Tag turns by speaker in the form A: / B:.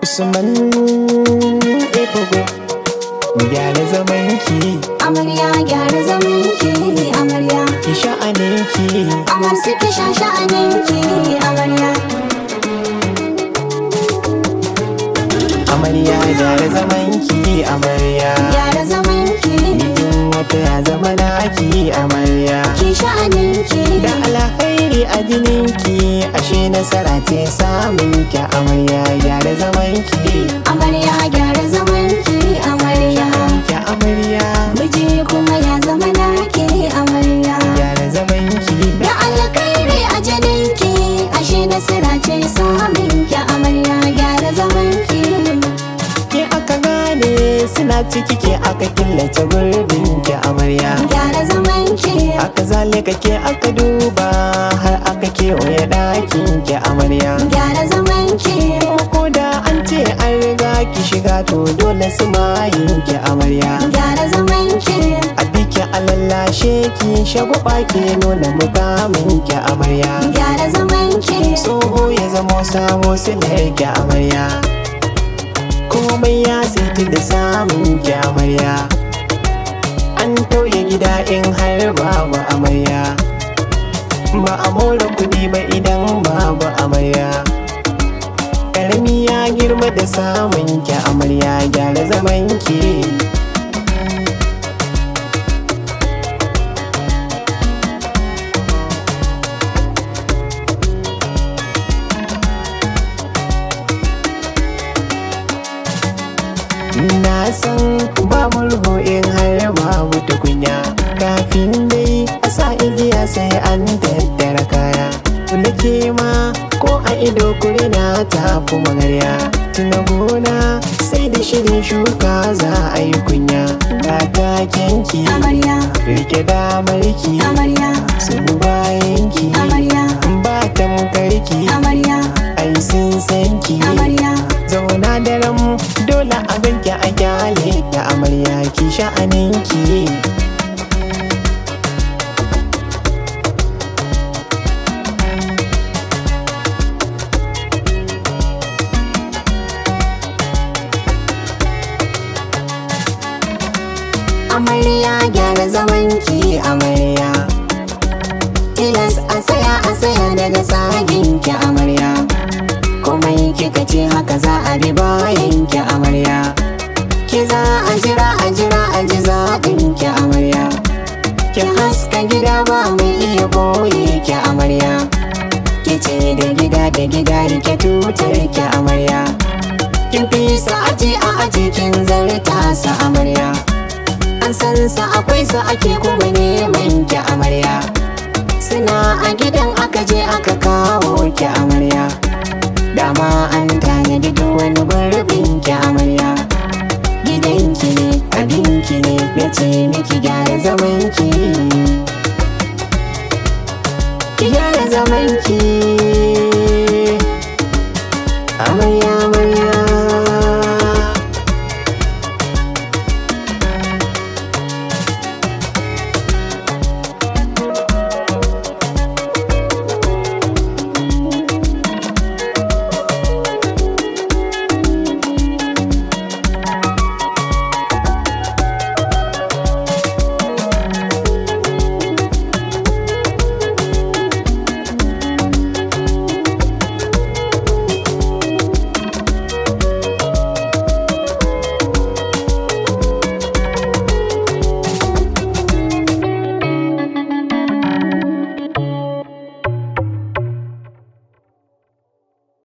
A: Usman Faggo. Gyara zamanki
B: Amarya gyara zamanki amarya.
A: ki sha'aninki
B: Amar suke sha'aninki amarya.
A: Amarya gyara zamanki amarya.
B: Gyara zamanki
A: Bikin wata ya zama naki amarya.
B: ki sha'aninki.
A: Da alkhairi a jininki ashe nasara ce samun ki amarya. Gyara zamanki
B: Amarya gyara zamanki amarya.
A: ki amarya.
B: Miji kuma ya zama naki amarya.
A: Gyara zamanki
B: Da alkhairi a janinki ashe nasara ce samun ki amarya. Gyara zamanki.
A: ke aka gane suna ciki ke aka killace gurbin ki amarya.
B: Gyara zamanki.
A: Aka zalika ke aka duba har aka kewaye ɗakin ki amarya.
B: Gyara zamanki.
A: Ko da an ce an riga ki shiga to dole su mayin ki amarya.
B: Gyara zamanki.
A: A biki a lallashe ki shagwaba ke nuna mukamin ki amarya.
B: Gyara zamanki.
A: Tsoho ya zamo sabo silar ki amarya. Komai ya saiti da samun ki amarya. An tauye gida in har babu amarya. Ba a more kuɗi ba idan babu amarya. Ƙarami ya girma da samun ki amarya. Gyara zamanki na san ba murhu in har babu tukunya. Kafin dai a sa igiya sai an tattara kaya. Tuna ke ma ko a ido kurina ta fi magarya. Tuna gona sai da shirin shuka za a yi kunya. Ga takenki
B: Amarya.
A: rike damarki
B: Amarya.
A: su bayanki
B: Amarya.
A: ba tamkarki
B: Amarya.
A: ai sun sanki.
B: Amarya.
A: Zauna daren dole a ganki a kyale da amarya ki sha'aninki.
B: Amarya gyara zamanki amarya. Tilas a saya daga saginki amarya. Komai kika ce haka za a bi bayanki amarya. Ki za a jira a ji zaɓinki amarya. Ki haska gida ba mai iya boye ki amarya. Ki ce da gida rike tutar ki amarya. Kin fi sa a aji kin zarta sa amarya. An san sa akwai sa ake kuma neman ki amarya. Suna a gidan aka je aka kawo ki amarya. Dama an tanadi duk wani gurbin ki amarya. Gidanki ne abinki ne na ce miki gyara zamanki. Ki gyara zamanki